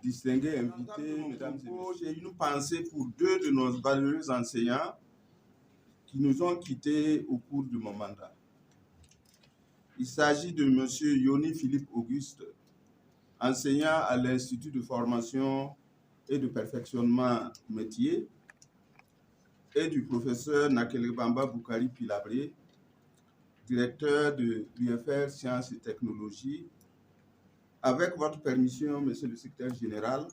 Distingués invités, mesdames et messieurs, j'ai une pensée pour deux de nos valeureux enseignants qui nous ont quittés au cours de mon mandat. Il s'agit de M. Yoni Philippe Auguste, enseignant à l'Institut de formation et de perfectionnement métier, et du professeur Nakelebamba Boukari Pilabré, directeur de l'UFR Sciences et Technologies. Avec votre permission, Monsieur le secrétaire général,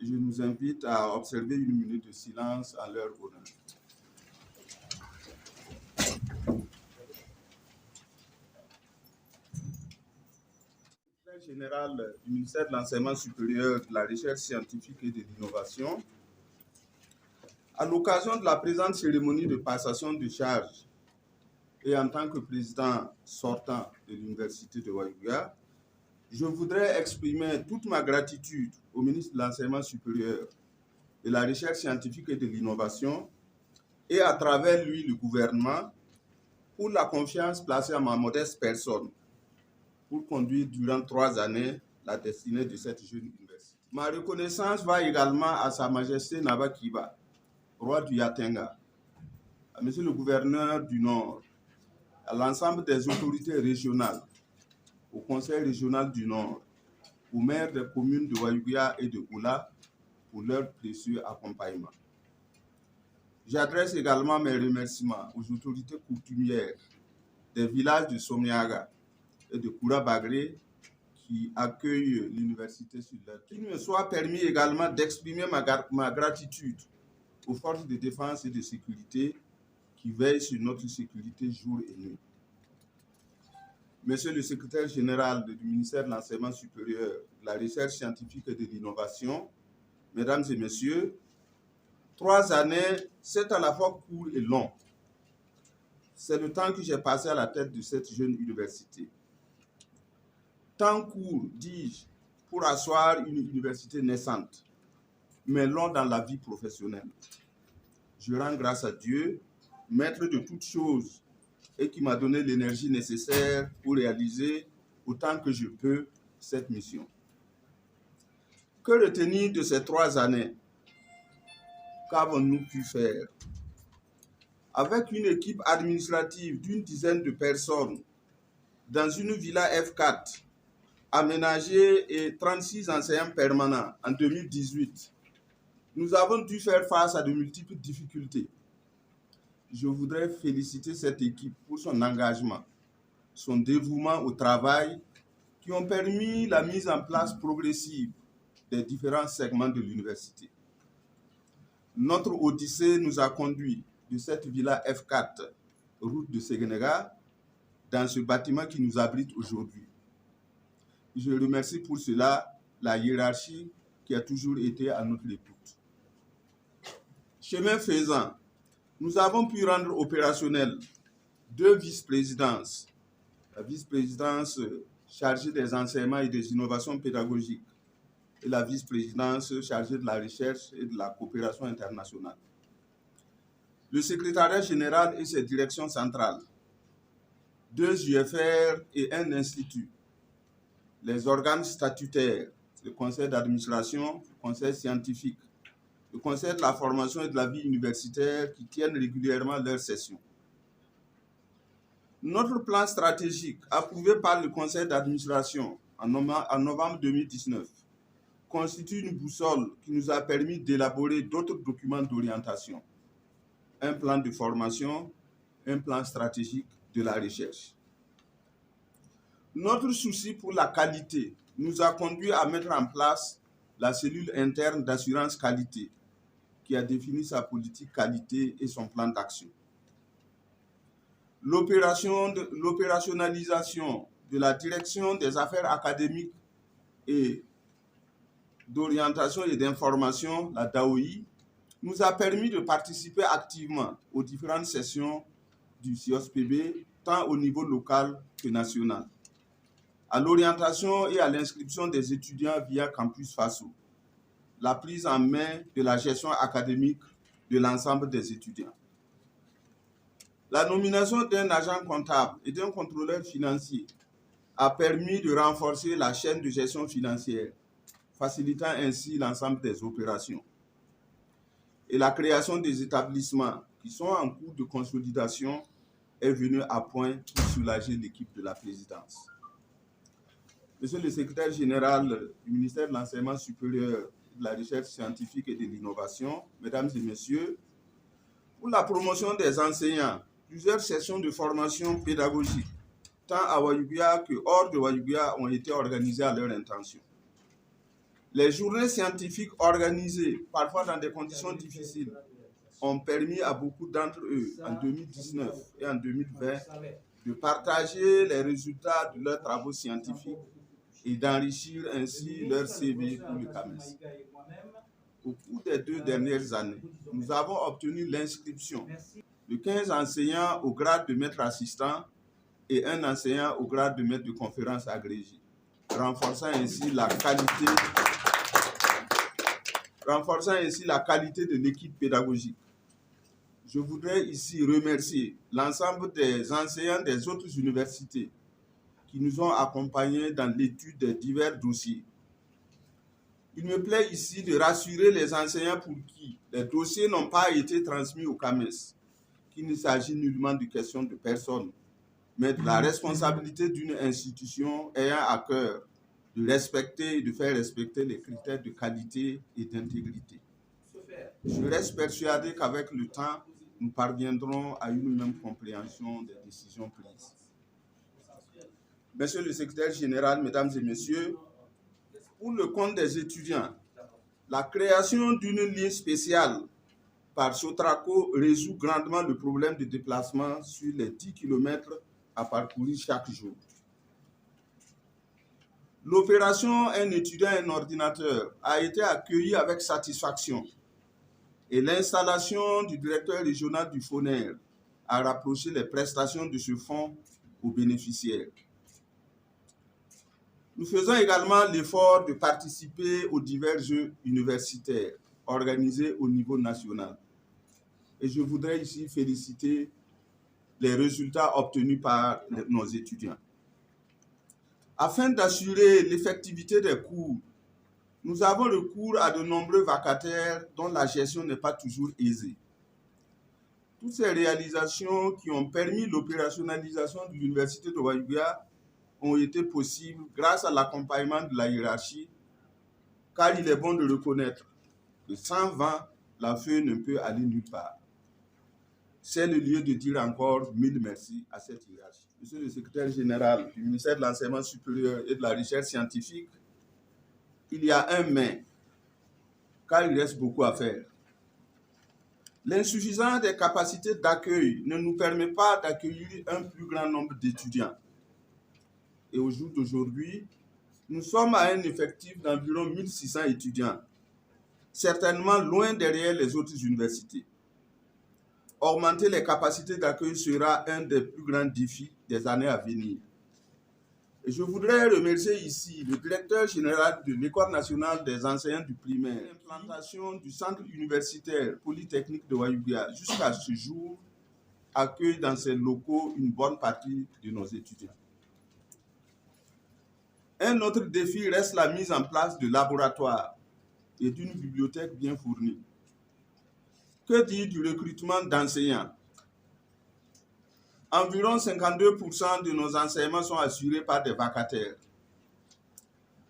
je nous invite à observer une minute de silence en leur honneur. Le secrétaire général du ministère de l'Enseignement supérieur, de la Recherche scientifique et de l'Innovation, à l'occasion de la présente cérémonie de passation de charges et en tant que président sortant de l'Université de Ouagadougou, je voudrais exprimer toute ma gratitude au ministre de l'Enseignement supérieur, de la Recherche scientifique et de l'Innovation et à travers lui le gouvernement pour la confiance placée à ma modeste personne pour conduire durant 3 années la destinée de cette jeune université. Ma reconnaissance va également à Sa Majesté Naba Kiba, roi du Yatenga, à Monsieur le gouverneur du Nord, à l'ensemble des autorités régionales, au Conseil régional du Nord, aux maires des communes de Ouagadougou et de Oula pour leur précieux accompagnement. J'adresse également mes remerciements aux autorités coutumières des villages de Somiaga et de Koura-Bagré qui accueillent l'université sur leur terre. Qu'il me soit permis également d'exprimer ma gratitude aux forces de défense et de sécurité qui veillent sur notre sécurité jour et nuit. Monsieur le secrétaire général du ministère de l'Enseignement supérieur, de la Recherche scientifique et de l'Innovation, mesdames et messieurs, 3 années, c'est à la fois court et long. C'est le temps que j'ai passé à la tête de cette jeune université. Temps court, dis-je, pour asseoir une université naissante, mais long dans la vie professionnelle. Je rends grâce à Dieu, maître de toutes choses, et qui m'a donné l'énergie nécessaire pour réaliser autant que je peux cette mission. Que retenir de ces 3 années? Qu'avons-nous pu faire? Avec une équipe administrative d'une dizaine de personnes, dans une villa F4, aménagée et 36 enseignants permanents en 2018, nous avons dû faire face à de multiples difficultés. Je voudrais féliciter cette équipe pour son engagement, son dévouement au travail qui ont permis la mise en place progressive des différents segments de l'université. Notre odyssée nous a conduits de cette villa F4, route de Séguénéga, dans ce bâtiment qui nous abrite aujourd'hui. Je remercie pour cela la hiérarchie qui a toujours été à notre écoute. Chemin faisant, nous avons pu rendre opérationnelles 2 vice-présidences. La vice-présidence chargée des enseignements et des innovations pédagogiques et la vice-présidence chargée de la recherche et de la coopération internationale. Le secrétariat général et ses directions centrales, 2 UFR et 1 institut, les organes statutaires, le conseil d'administration, le conseil scientifique, le conseil de la formation et de la vie universitaire qui tiennent régulièrement leurs sessions. Notre plan stratégique, approuvé par le conseil d'administration en novembre 2019, constitue une boussole qui nous a permis d'élaborer d'autres documents d'orientation. Un plan de formation, un plan stratégique de la recherche. Notre souci pour la qualité nous a conduit à mettre en place la cellule interne d'assurance qualité qui a défini sa politique qualité et son plan d'action. L'opérationnalisation de la direction des affaires académiques et d'orientation et d'information, la DAOI, nous a permis de participer activement aux différentes sessions du CIOSPB, tant au niveau local que national, à l'orientation et à l'inscription des étudiants via Campus FASO, la prise en main de la gestion académique de l'ensemble des étudiants. La nomination d'un agent comptable et d'un contrôleur financier a permis de renforcer la chaîne de gestion financière, facilitant ainsi l'ensemble des opérations. Et la création des établissements qui sont en cours de consolidation est venue à point pour soulager l'équipe de la présidence. Monsieur le secrétaire général du ministère de l'Enseignement supérieur, de la recherche scientifique et de l'innovation, mesdames et messieurs, pour la promotion des enseignants, plusieurs sessions de formation pédagogique, tant à Wayouguia que hors de Wayouguia, ont été organisées à leur intention. Les journées scientifiques organisées, parfois dans des conditions difficiles, ont permis à beaucoup d'entre eux, en 2019 et en 2020, de partager les résultats de leurs travaux scientifiques et d'enrichir ainsi leur CV pour le CAMES. Au cours des 2 dernières années, nous avons obtenu l'inscription de 15 enseignants au grade de maître assistant et un enseignant au grade de maître de conférence agrégé, renforçant ainsi la qualité de l'équipe pédagogique. Je voudrais ici remercier l'ensemble des enseignants des autres universités qui nous ont accompagnés dans l'étude des divers dossiers. Il me plaît ici de rassurer les enseignants pour qui les dossiers n'ont pas été transmis au CAMES, qu'il ne s'agit nullement de question de personne, mais de la responsabilité d'une institution ayant à cœur de respecter et de faire respecter les critères de qualité et d'intégrité. Je reste persuadé qu'avec le temps, nous parviendrons à une même compréhension des décisions prises. Monsieur le secrétaire général, mesdames et messieurs, pour le compte des étudiants, la création d'une ligne spéciale par Sotraco résout grandement le problème de déplacement sur les 10 km à parcourir chaque jour. L'opération Un étudiant, un ordinateur a été accueillie avec satisfaction et l'installation du directeur régional du FONER a rapproché les prestations de ce fonds aux bénéficiaires. Nous faisons également l'effort de participer aux divers jeux universitaires organisés au niveau national. Et je voudrais ici féliciter les résultats obtenus par nos étudiants. Afin d'assurer l'effectivité des cours, nous avons recours à de nombreux vacataires dont la gestion n'est pas toujours aisée. Toutes ces réalisations qui ont permis l'opérationnalisation de l'Université de Wayouguia ont été possibles grâce à l'accompagnement de la hiérarchie, car il est bon de reconnaître que sans vent, la feuille ne peut aller nulle part. C'est le lieu de dire encore 1000 merci à cette hiérarchie. Monsieur le secrétaire général du ministère de l'Enseignement supérieur et de la recherche scientifique, il y a un mais, car il reste beaucoup à faire. L'insuffisance des capacités d'accueil ne nous permet pas d'accueillir un plus grand nombre d'étudiants. Et au jour d'aujourd'hui, nous sommes à un effectif d'environ 1600 étudiants, certainement loin derrière les autres universités. Augmenter les capacités d'accueil sera un des plus grands défis des années à venir. Et je voudrais remercier ici le directeur général de l'École nationale des enseignants du primaire. L'implantation du centre universitaire polytechnique de Wayouguia jusqu'à ce jour accueille dans ses locaux une bonne partie de nos étudiants. Un autre défi reste la mise en place de laboratoires et d'une bibliothèque bien fournie. Que dire du recrutement d'enseignants? Environ 52% de nos enseignements sont assurés par des vacataires.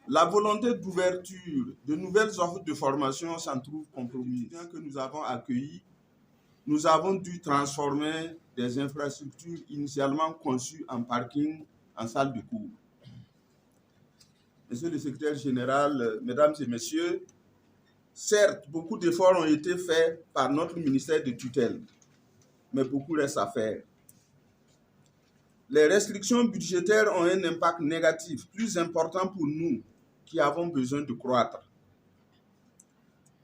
La volonté d'ouverture de nouvelles offres de formation s'en trouve compromise. Bien que nous avons accueilli, nous avons dû transformer des infrastructures initialement conçues en parking en salle de cours. Monsieur le secrétaire général, mesdames et messieurs, certes, beaucoup d'efforts ont été faits par notre ministère de tutelle, mais beaucoup reste à faire. Les restrictions budgétaires ont un impact négatif plus important pour nous qui avons besoin de croître.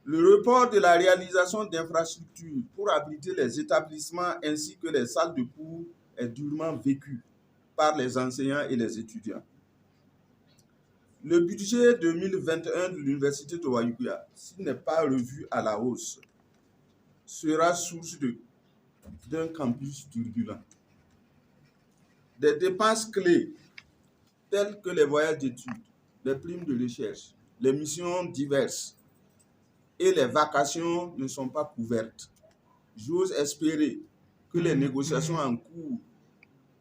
Le report de la réalisation d'infrastructures pour abriter les établissements ainsi que les salles de cours est durement vécu par les enseignants et les étudiants. Le budget 2021 de l'Université de Wayouguia, s'il n'est pas revu à la hausse, sera source d'un campus turbulent. Des dépenses clés telles que les voyages d'études, les primes de recherche, les missions diverses et les vacations ne sont pas couvertes. J'ose espérer que les négociations en cours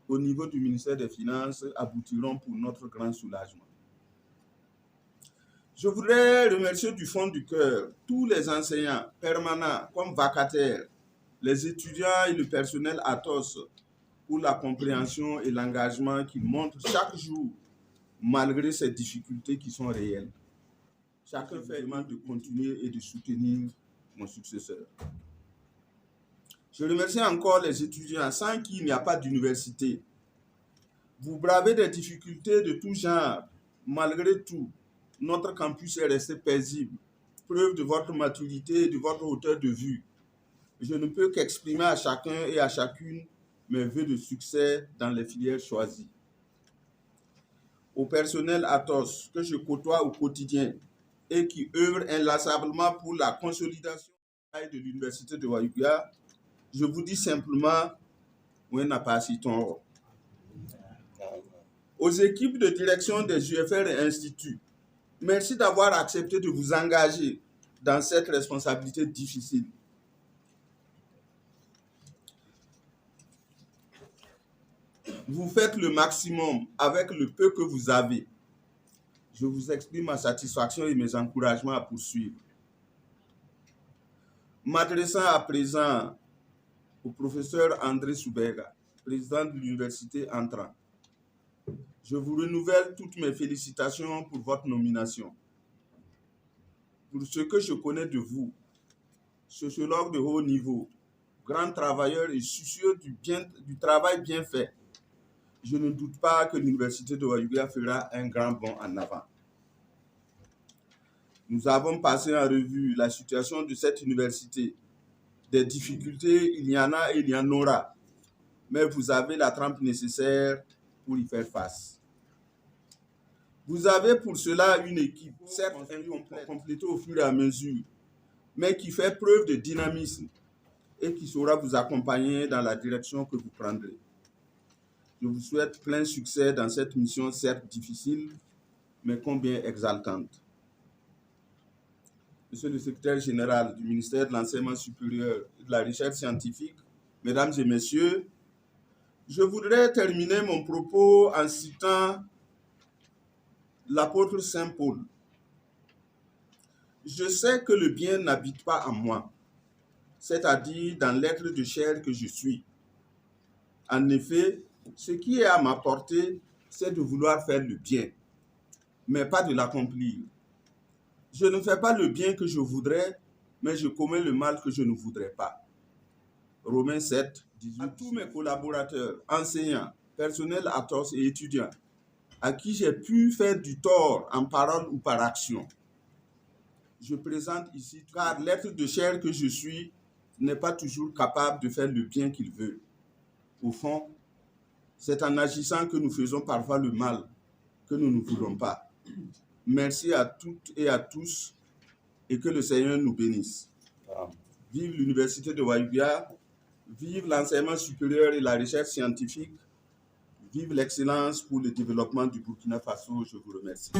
au niveau du ministère des Finances aboutiront pour notre grand soulagement. Je voudrais remercier du fond du cœur tous les enseignants permanents comme vacataires, les étudiants et le personnel Atos pour la compréhension et l'engagement qu'ils montrent chaque jour malgré ces difficultés qui sont réelles. Chacun fait demande de continuer et de soutenir mon successeur. Je remercie encore les étudiants sans qui il n'y a pas d'université. Vous bravez des difficultés de tout genre. Malgré tout, notre campus est resté paisible, preuve de votre maturité et de votre hauteur de vue. Je ne peux qu'exprimer à chacun et à chacune mes vœux de succès dans les filières choisies. Au personnel Atos que je côtoie au quotidien et qui œuvre inlassablement pour la consolidation de l'Université de Wayouga, je vous dis simplement, oui, n'a pas si ton. Aux équipes de direction des UFR et instituts, merci d'avoir accepté de vous engager dans cette responsabilité difficile. Vous faites le maximum avec le peu que vous avez. Je vous exprime ma satisfaction et mes encouragements à poursuivre. M'adressant à présent au professeur André Soubega, président de l'université entrant, je vous renouvelle toutes mes félicitations pour votre nomination. Pour ce que je connais de vous, sociologue de haut niveau, grand travailleur et soucieux du travail bien fait, je ne doute pas que l'université de Wayouga fera un grand bond en avant. Nous avons passé en revue la situation de cette université. Des difficultés, il y en a et il y en aura. Mais vous avez la trempe nécessaire pour y faire face. Vous avez pour cela une équipe, certes complétée au fur et à mesure, mais qui fait preuve de dynamisme et qui saura vous accompagner dans la direction que vous prendrez. Je vous souhaite plein succès dans cette mission, certes difficile, mais combien exaltante. Monsieur le secrétaire général du ministère de l'Enseignement supérieur et de la Recherche scientifique, mesdames et messieurs, je voudrais terminer mon propos en citant l'apôtre Saint Paul. Je sais que le bien n'habite pas en moi, c'est-à-dire dans l'être de chair que je suis. En effet, ce qui est à ma portée, c'est de vouloir faire le bien, mais pas de l'accomplir. Je ne fais pas le bien que je voudrais, mais je commets le mal que je ne voudrais pas. Romains 7, 18. À tous mes collaborateurs, enseignants, personnel Atos et étudiants, à qui j'ai pu faire du tort en parole ou par action, je présente ici, car l'être de chair que je suis n'est pas toujours capable de faire le bien qu'il veut. Au fond, c'est en agissant que nous faisons parfois le mal que nous ne voulons pas. Merci à toutes et à tous et que le Seigneur nous bénisse. Vive l'Université de Wayouga, vive l'enseignement supérieur et la recherche scientifique, vive l'excellence pour le développement du Burkina Faso. Je vous remercie.